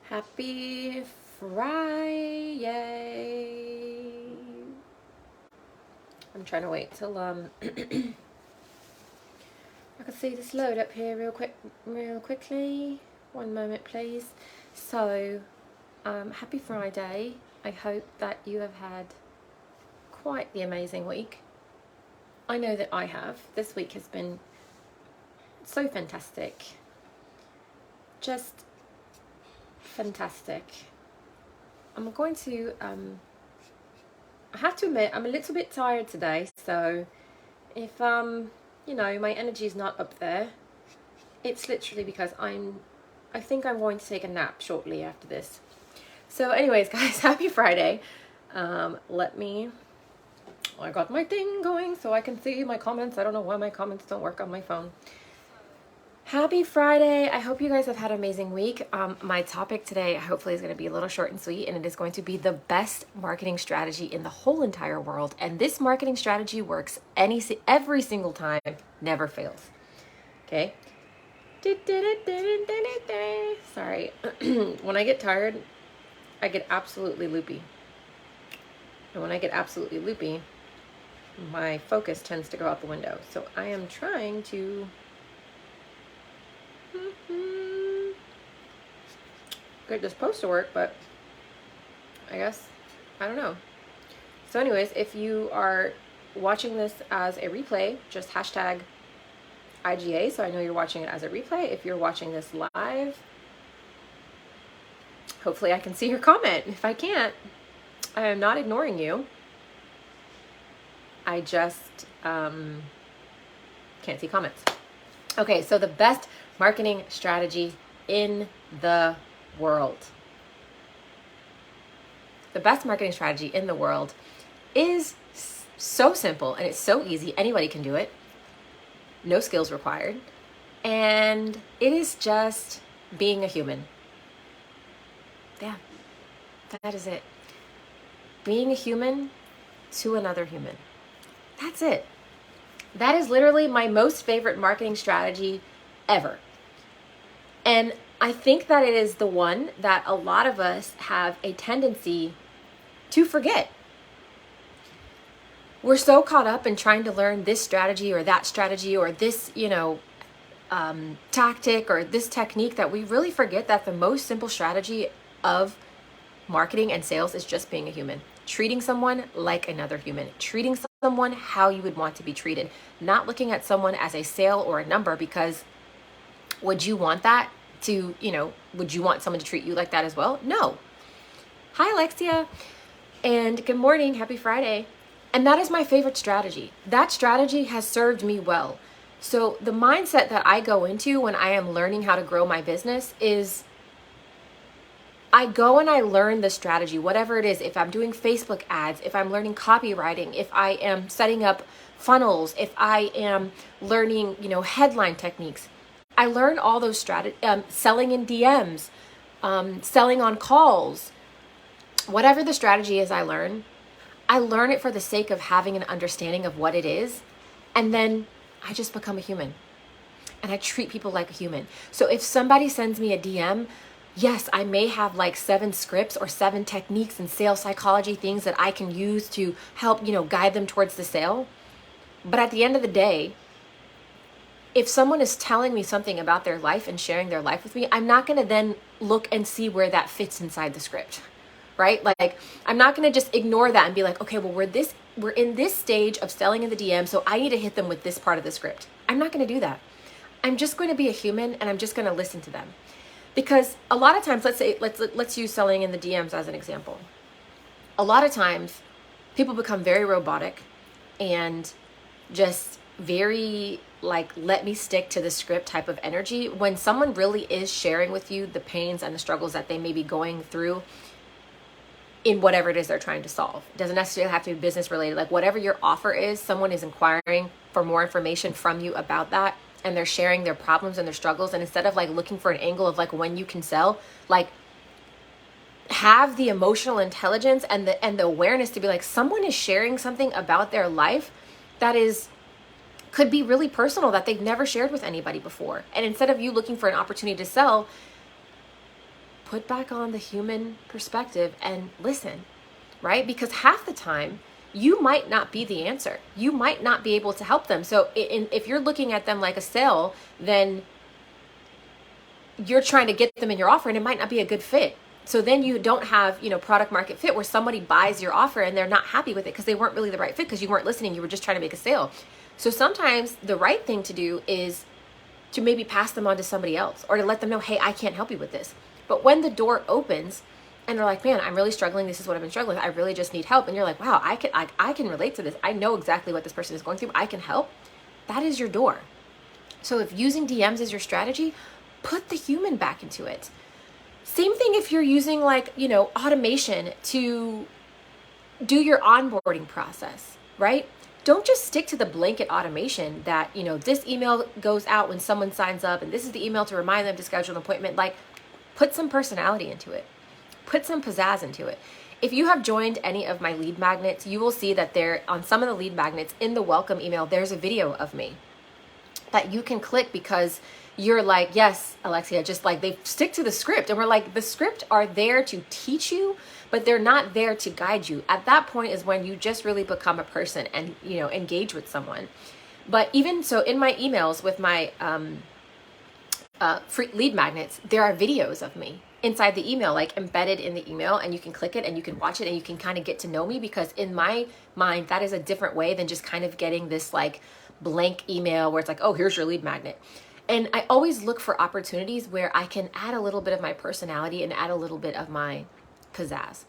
Happy Friday. I'm trying to wait till I can see this load up here real quickly. One moment please. So happy Friday. I hope that you have had quite the amazing week. I know that I have. This week has been so fantastic. Just fantastic. I'm going to I have to admit I'm a little bit tired today, so if my energy is not up there, it's literally because I think I'm going to take a nap shortly after this. So anyways guys, happy Friday. I got my thing going so I can see my comments. I don't know why my comments don't work on my phone. Happy Friday. I hope you guys have had an amazing week. My topic today hopefully is going to be a little short and sweet, and it is going to be the best marketing strategy in the whole entire world. And this marketing strategy works every single time, never fails. Okay? Sorry. When I get tired, I get absolutely loopy. And when I get absolutely loopy, my focus tends to go out the window. So I am trying to get this post to work, but I guess, I don't know. So anyways, if you are watching this as a replay, just hashtag IGA, so I know you're watching it as a replay. If you're watching this live, hopefully I can see your comment. If I can't, I am not ignoring you. I just can't see comments. Okay, so the best marketing strategy in the world. The best marketing strategy in the world is so simple and it's so easy. Anybody can do it. No skills required. And it is just being a human. Yeah, that is it. Being a human to another human. That's it. That is literally my most favorite marketing strategy ever. And I think that it is the one that a lot of us have a tendency to forget. We're so caught up in trying to learn this strategy or that strategy or this, tactic or this technique that we really forget that the most simple strategy of marketing and sales is just being a human. Treating someone like another human. Treating someone how you would want to be treated. Not looking at someone as a sale or a number, because would you want that to, would you want someone to treat you like that as well? No. Hi, Alexia. And good morning. Happy Friday. And that is my favorite strategy. That strategy has served me well. So the mindset that I go into when I am learning how to grow my business is I go and I learn the strategy, whatever it is. If I'm doing Facebook ads, if I'm learning copywriting, if I am setting up funnels, if I am learning, headline techniques, I learn all those strategies, selling in DMs, selling on calls, whatever the strategy is I learn it for the sake of having an understanding of what it is. And then I just become a human and I treat people like a human. So if somebody sends me a DM, yes, I may have like 7 scripts or 7 techniques and sales psychology things that I can use to help, guide them towards the sale. But at the end of the day, if someone is telling me something about their life and sharing their life with me, I'm not going to then look and see where that fits inside the script, right? Like, I'm not going to just ignore that and be like, okay, well, we're in this stage of selling in the DM, so I need to hit them with this part of the script. I'm not going to do that. I'm just going to be a human and I'm just going to listen to them. Because a lot of times, let's use selling in the DMs as an example. A lot of times people become very robotic and just very let me stick to the script type of energy when someone really is sharing with you the pains and the struggles that they may be going through in whatever it is they're trying to solve. It doesn't necessarily have to be business related. Like whatever your offer is, someone is inquiring for more information from you about that, and they're sharing their problems and their struggles. And instead of looking for an angle of when you can sell, have the emotional intelligence and the awareness to be someone is sharing something about their life that could be really personal that they've never shared with anybody before. And instead of you looking for an opportunity to sell, put back on the human perspective and listen, right? Because half the time, you might not be the answer. You might not be able to help them. So if you're looking at them like a sale, then you're trying to get them in your offer and it might not be a good fit. So then you don't have, product market fit where somebody buys your offer and they're not happy with it because they weren't really the right fit because you weren't listening. You were just trying to make a sale. So sometimes the right thing to do is to maybe pass them on to somebody else or to let them know, hey, I can't help you with this. But when the door opens and they're like, man, I'm really struggling. This is what I've been struggling with. I really just need help. And you're like, wow, I can relate to this. I know exactly what this person is going through. I can help. That is your door. So if using DMs is your strategy, put the human back into it. Same thing if you're using automation to do your onboarding process, right? Don't just stick to the blanket automation that, this email goes out when someone signs up and this is the email to remind them to schedule an appointment. Like, put some personality into it. Put some pizzazz into it. If you have joined any of my lead magnets, you will see that there, on some of the lead magnets in the welcome email, there's a video of me that you can click because you're like, yes, Alexia, just like they stick to the script. And we're like, the script are there to teach you, but they're not there to guide you. At that point is when you just really become a person and, engage with someone. But even so, in my emails with my free lead magnets, there are videos of me inside the email, like embedded in the email, and you can click it and you can watch it and you can kind of get to know me, because in my mind, that is a different way than just kind of getting this like blank email where it's like, oh, here's your lead magnet. And I always look for opportunities where I can add a little bit of my personality and add a little bit of my pizzazz.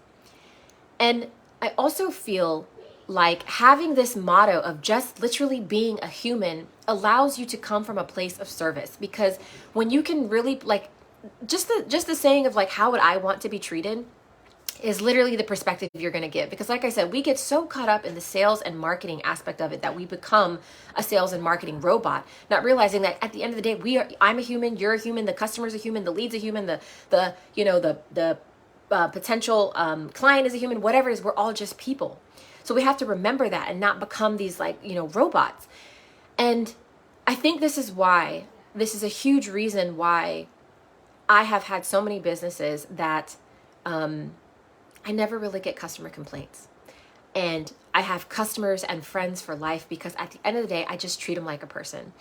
And I also feel like having this motto of just literally being a human allows you to come from a place of service, because when you can really just the saying of like, how would I want to be treated, is literally the perspective you're going to give. Because like I said, we get so caught up in the sales and marketing aspect of it that we become a sales and marketing robot, not realizing that at the end of the day, I'm a human, you're a human, the customer's a human, the lead's a human, the potential client is a human, whatever it is, we're all just people. So we have to remember that and not become these robots. And I think this is a huge reason why I have had so many businesses that I never really get customer complaints. And I have customers and friends for life because at the end of the day, I just treat them like a person.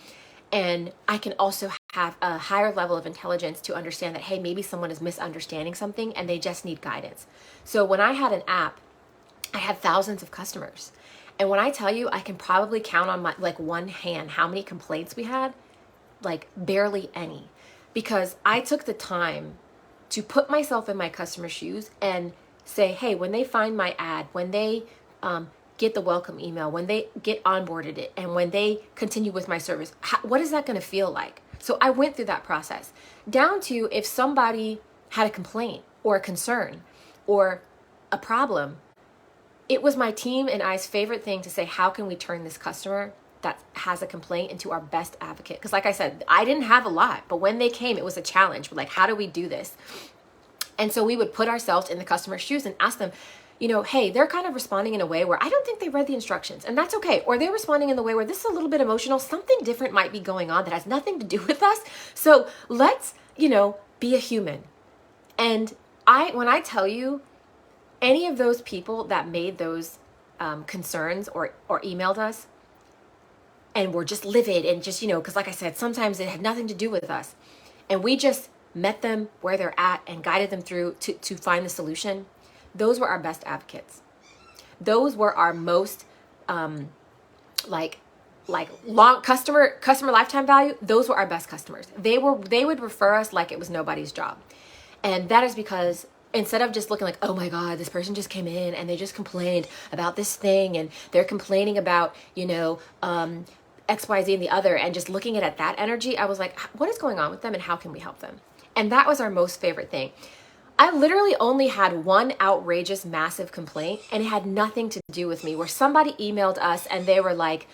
And I can also have a higher level of intelligence to understand that, hey, maybe someone is misunderstanding something and they just need guidance. So when I had an app, I had thousands of customers. And when I tell you, I can probably count on my one hand how many complaints we had, barely any. Because I took the time to put myself in my customer's shoes and say, hey, when they find my ad, when they get the welcome email, when they get onboarded it, and when they continue with my service, what is that going to feel like? So I went through that process down to if somebody had a complaint or a concern or a problem, it was my team and I's favorite thing to say, how can we turn this customer that has a complaint into our best advocate? Because like I said, I didn't have a lot, but when they came, it was a challenge. We're like, how do we do this? And so we would put ourselves in the customer's shoes and ask them, hey, they're kind of responding in a way where I don't think they read the instructions, and that's okay. Or they're responding in the way where this is a little bit emotional. Something different might be going on that has nothing to do with us. So let's, be a human. And when I tell you, any of those people that made those concerns or emailed us and were just livid and just, because like I said, sometimes it had nothing to do with us. And we just met them where they're at and guided them through to find the solution. Those were our best advocates. Those were our most long customer lifetime value. Those were our best customers. They would refer us like it was nobody's job. And that is because instead of just looking like, oh my God, this person just came in and they just complained about this thing and they're complaining about, X, Y, Z and the other, and just looking at that energy, I was like, what is going on with them and how can we help them? And that was our most favorite thing. I literally only had one outrageous, massive complaint, and it had nothing to do with me, where somebody emailed us and they were like,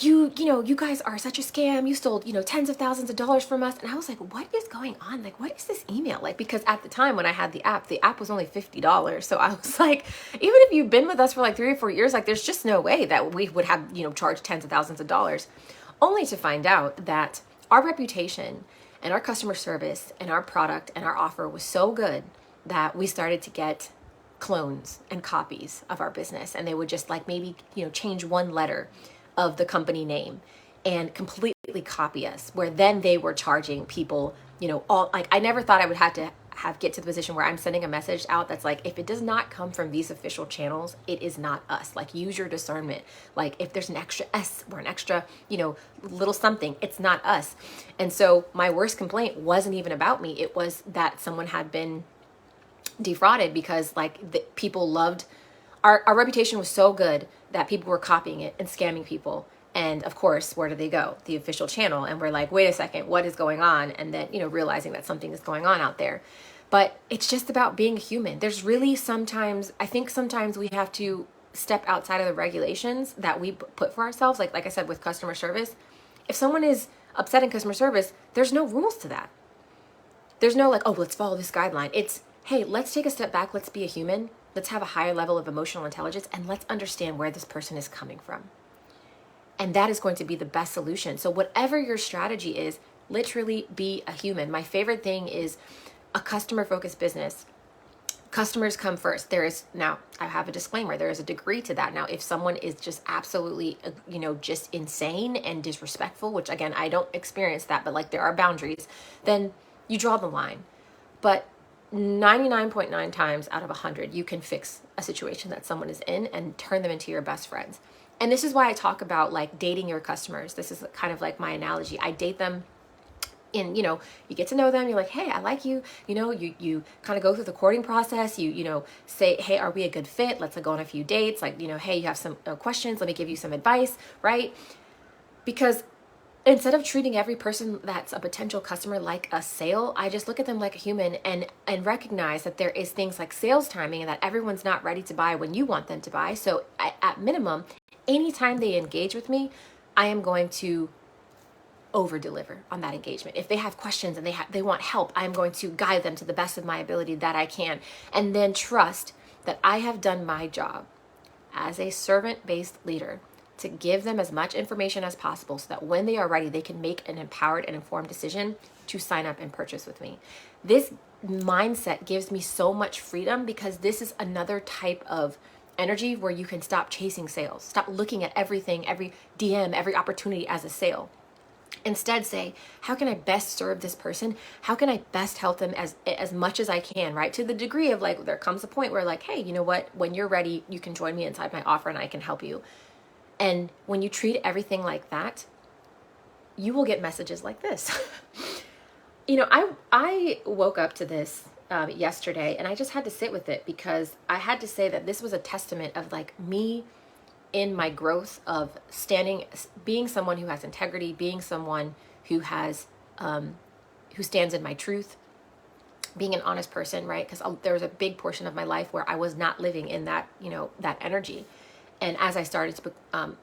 you guys are such a scam. You stole, tens of thousands of dollars from us. And I was like, what is going on? What is this email? Because at the time when I had the app was only $50. So I was like, even if you've been with us for 3 or 4 years, there's just no way that we would have, charged tens of thousands of dollars, only to find out that our reputation And our customer service and our product and our offer was so good that we started to get clones and copies of our business. And they would just like maybe, change one letter of the company name and completely copy us, where then they were charging people, all like, I never thought I would have to get to the position where I'm sending a message out that's like, if it does not come from these official channels, it is not us. Like, use your discernment. Like, if there's an extra S or an extra, little something, it's not us. And so my worst complaint wasn't even about me. It was that someone had been defrauded, because like people loved our reputation was so good that people were copying it and scamming people. And of course, where do they go? The official channel. And we're like, wait a second, what is going on? And then, realizing that something is going on out there. But it's just about being a human. There's really I think sometimes we have to step outside of the regulations that we put for ourselves. Like I said, with customer service, if someone is upset in customer service, there's no rules to that. There's no like, oh, let's follow this guideline. It's, hey, let's take a step back. Let's be a human. Let's have a higher level of emotional intelligence, and let's understand where this person is coming from. And that is going to be the best solution. So whatever your strategy is, literally be a human. My favorite thing is a customer-focused business. Customers come first. Now, I have a disclaimer, there is a degree to that. Now, if someone is just absolutely, just insane and disrespectful, which again, I don't experience that, but like there are boundaries, then you draw the line. But 99.9 times out of 100, you can fix a situation that someone is in and turn them into your best friends. And this is why I talk about like dating your customers. This is kind of like my analogy. I date them in, you get to know them. You're like, hey, I like you. You kind of go through the courting process. You say, hey, are we a good fit? Let's go on a few dates. Like, hey, you have some questions. Let me give you some advice, right? Because instead of treating every person that's a potential customer like a sale, I just look at them like a human and recognize that there is things like sales timing and that everyone's not ready to buy when you want them to buy. So at minimum, anytime they engage with me, I am going to over deliver on that engagement. If they have questions and they want help, I'm going to guide them to the best of my ability that I can, and then trust that I have done my job as a servant-based leader to give them as much information as possible so that when they are ready, they can make an empowered and informed decision to sign up and purchase with me. This mindset gives me so much freedom, because this is another type of energy where you can stop chasing sales, stop looking at everything, every DM, every opportunity as a sale. Instead, say, how can I best serve this person? How can I best help them as much as I can, right? To the degree of like, there comes a point where like, hey, you know what? When you're ready, you can join me inside my offer and I can help you. And when you treat everything like that, you will get messages like this. I woke up to this yesterday, and I just had to sit with it, because I had to say that this was a testament of like me in my growth of being someone who has integrity, being someone who has, who stands in my truth, being an honest person, right? Because there was a big portion of my life where I was not living in that, that energy. And as I started to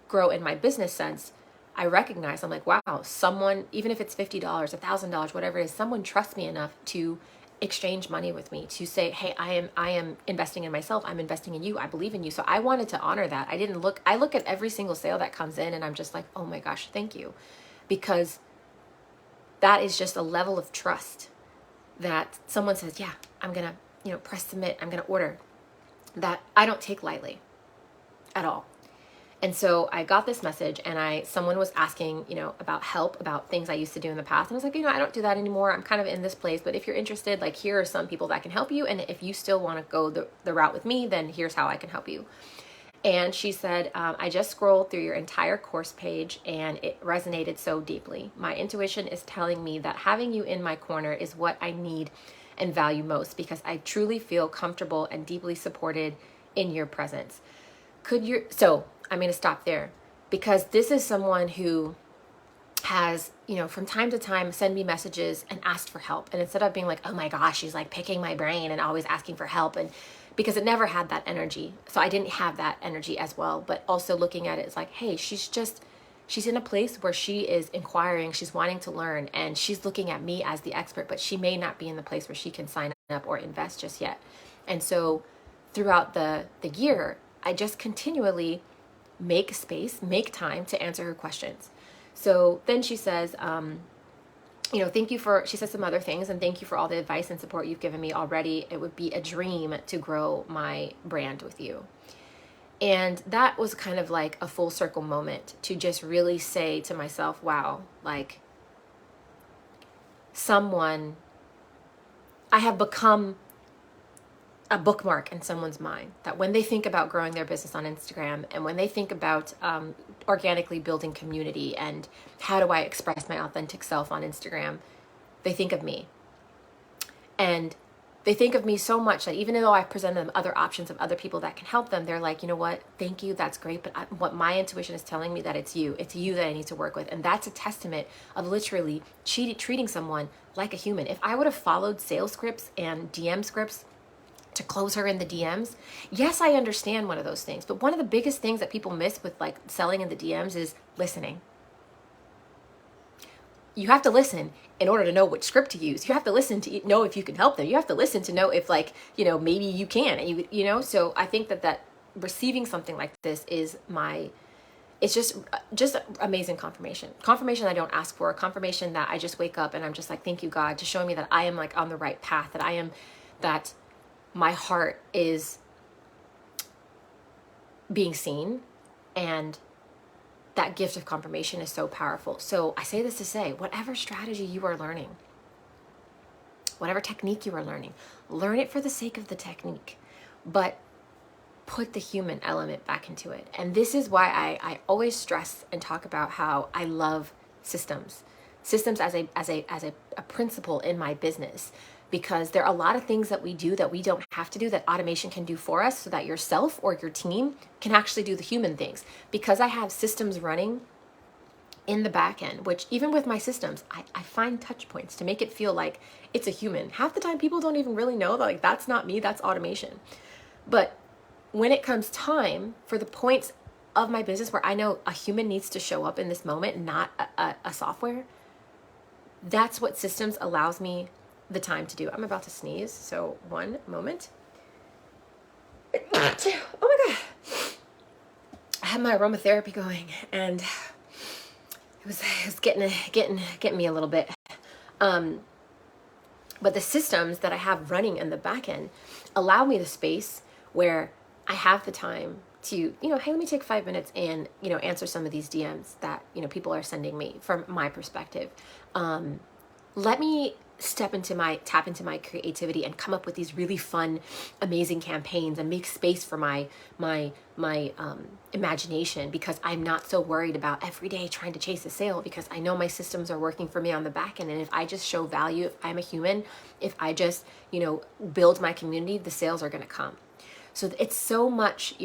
grow in my business sense, I recognized, I'm like, wow, someone, even if it's $50, $1,000, whatever it is, someone trusts me enough to exchange money with me, to say, hey, I am investing in myself. I'm investing in you. I believe in you. So I wanted to honor that. I look at every single sale that comes in and I'm just like, oh my gosh, thank you. Because that is just a level of trust that someone says, yeah, I'm going to, press submit. I'm going to order, that I don't take lightly at all. And so I got this message, and someone was asking, about help, about things I used to do in the past. And I was like, I don't do that anymore. I'm kind of in this place, but if you're interested, like, here are some people that can help you. And if you still want to go the route with me, then here's how I can help you. And she said, I just scrolled through your entire course page and it resonated so deeply. My intuition is telling me that having you in my corner is what I need and value most, because I truly feel comfortable and deeply supported in your presence. So I'm going to stop there, because this is someone who has, from time to time send me messages and asked for help. And instead of being like, oh my gosh, she's like picking my brain and always asking for help, and because it never had that energy. So I didn't have that energy as well. But also looking at it, it's like, hey, she's in a place where she is inquiring, she's wanting to learn, and she's looking at me as the expert, but she may not be in the place where she can sign up or invest just yet. And so throughout the year, I just continually make space, make time to answer her questions. So then she says, thank you for, she said some other things, and thank you for all the advice and support you've given me already. It would be a dream to grow my brand with you. And that was kind of like a full circle moment to just really say to myself, wow, like I have become a bookmark in someone's mind, that when they think about growing their business on Instagram, and when they think about organically building community and how do I express my authentic self on Instagram, they think of me. And they think of me so much that even though I've presented them other options of other people that can help them, they're like, you know what, thank you, that's great, but what my intuition is telling me that it's you that I need to work with. And that's a testament of literally treating someone like a human. If I would have followed sales scripts and DM scripts to close her in the DMs, yes, I understand one of those things, but one of the biggest things that people miss with like selling in the DMs is listening. You have to listen in order to know which script to use. You have to listen to know if you can help them. You have to listen to know if, like, maybe you can, and so I think that receiving something like this is it's just amazing confirmation I don't ask for, confirmation that I just wake up and I'm just like, thank you, God, to showing me that I am like on the right path, that my heart is being seen, and that gift of confirmation is so powerful. So I say this to say, whatever strategy you are learning, whatever technique you are learning, learn it for the sake of the technique, but put the human element back into it. And this is why I always stress and talk about how I love systems as a principle in my business, because there are a lot of things that we do that we don't have to do, that automation can do for us, so that yourself or your team can actually do the human things. Because I have systems running in the back end, which even with my systems, I find touch points to make it feel like it's a human. Half the time people don't even really know that, like, that's not me, that's automation. But when it comes time for the points of my business where I know a human needs to show up in this moment, not a software, that's what systems allows me the time to do. I'm about to sneeze, so one moment. Oh my God. I had my aromatherapy going, and it was getting me a little bit. But the systems that I have running in the back end allow me the space where I have the time to, hey, let me take 5 minutes and, answer some of these DMs that, people are sending me from my perspective. Let me tap into my creativity and come up with these really fun, amazing campaigns, and make space for my imagination, because I'm not so worried about every day trying to chase a sale, because I know my systems are working for me on the back end. And if I just show value, if I'm a human, if I just, build my community, the sales are going to come. So it's so much,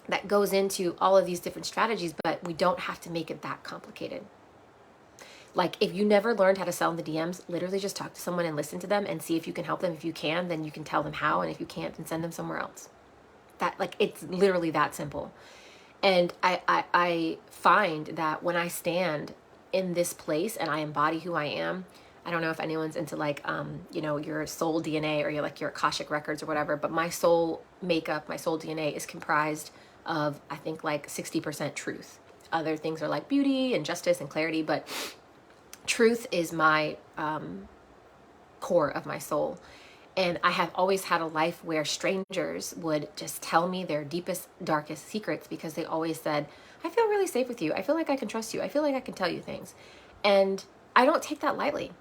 that goes into all of these different strategies, but we don't have to make it that complicated. Like, if you never learned how to sell in the DMs, literally just talk to someone and listen to them and see if you can help them. If you can, then you can tell them how. And if you can't, then send them somewhere else. It's literally that simple. And I find that when I stand in this place and I embody who I am, I don't know if anyone's into your soul DNA or your Akashic records or whatever, but my soul makeup, my soul DNA is comprised of, I think, 60% truth. Other things are like beauty and justice and clarity, but truth is my core of my soul. And I have always had a life where strangers would just tell me their deepest, darkest secrets, because they always said, I feel really safe with you. I feel like I can trust you. I feel like I can tell you things. And I don't take that lightly.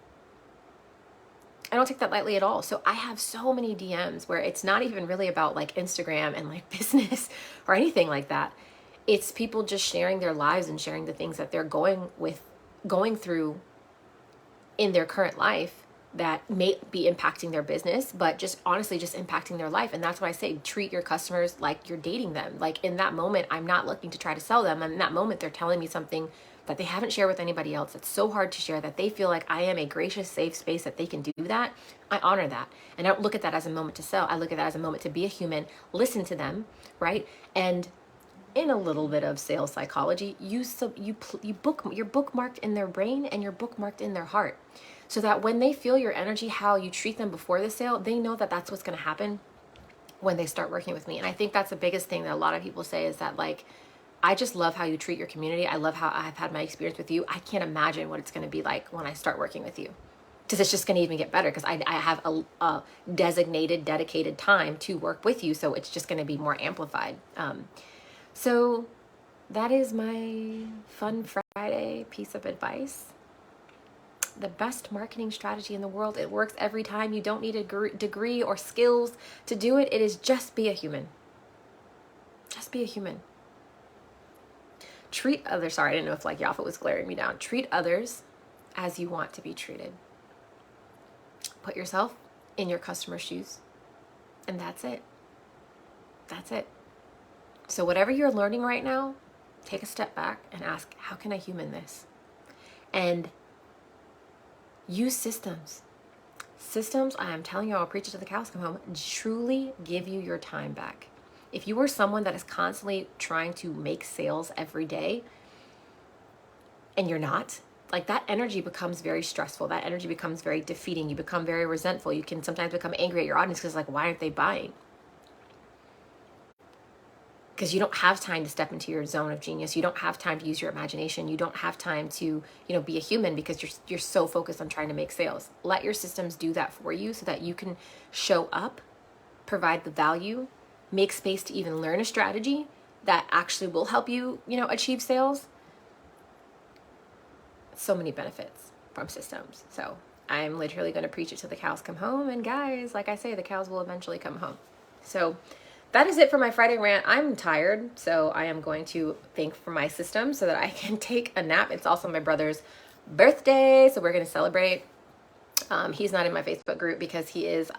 I don't take that lightly at all. So I have so many DMs where it's not even really about Instagram and business or anything like that. It's people just sharing their lives and sharing the things that they're going through in their current life that may be impacting their business, but just honestly just impacting their life. And that's why I say, treat your customers like you're dating them. In that moment, I'm not looking to try to sell them. And in that moment, they're telling me something that they haven't shared with anybody else. It's so hard to share, that they feel like I am a gracious, safe space that they can do that. I honor that. And I don't look at that as a moment to sell. I look at that as a moment to be a human, listen to them, right? And in a little bit of sales psychology, you're bookmarked in their brain and you're bookmarked in their heart, so that when they feel your energy, how you treat them before the sale, they know that that's what's going to happen when they start working with me. And I think that's the biggest thing that a lot of people say is that I just love how you treat your community. I love how I've had my experience with you. I can't imagine what it's going to be like when I start working with you, because it's just going to even get better, because I have a designated, dedicated time to work with you. So it's just going to be more amplified. So that is my Fun Friday piece of advice. The best marketing strategy in the world. It works every time. You don't need a degree or skills to do it. It is just be a human. Just be a human. Treat others. Sorry, I didn't know if like Yafa was glaring me down. Treat others as you want to be treated. Put yourself in your customer's shoes. And that's it. That's it. So whatever you're learning right now, take a step back and ask, how can I human this? And use systems. Systems, I am telling you, I'll preach it till the cows come home, truly give you your time back. If you are someone that is constantly trying to make sales every day and you're not, like, that energy becomes very stressful. That energy becomes very defeating. You become very resentful. You can sometimes become angry at your audience because, like, why aren't they buying? Because you don't have time to step into your zone of genius. You don't have time to use your imagination. You don't have time to, be a human, because you're so focused on trying to make sales. Let your systems do that for you so that you can show up, provide the value, make space to even learn a strategy that actually will help you, achieve sales. So many benefits from systems. So I'm literally going to preach it till the cows come home. And guys, like I say, the cows will eventually come home. So that is it for my Friday rant. I'm tired, so I am going to thank for my system so that I can take a nap. It's also my brother's birthday, so we're going to celebrate. He's not in my Facebook group because he is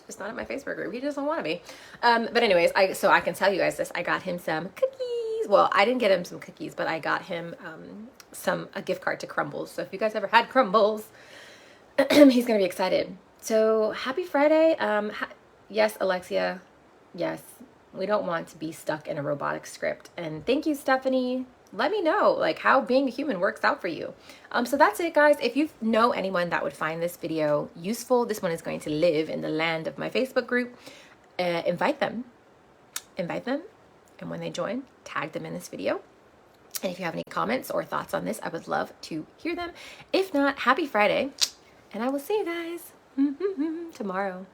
just not in my Facebook group. He doesn't want to be. But anyways, so I can tell you guys this. I got him some cookies. Well, I didn't get him some cookies, but I got him a gift card to Crumbles. So if you guys ever had Crumbles, he's going to be excited. So happy Friday. Yes, Alexia. Yes, we don't want to be stuck in a robotic script. And thank you, Stephanie. Let me know like how being a human works out for you. So that's it, guys. If you know anyone that would find this video useful, this one is going to live in the land of my Facebook group. Invite them. And when they join, tag them in this video. And if you have any comments or thoughts on this, I would love to hear them. If not, happy Friday. And I will see you guys tomorrow.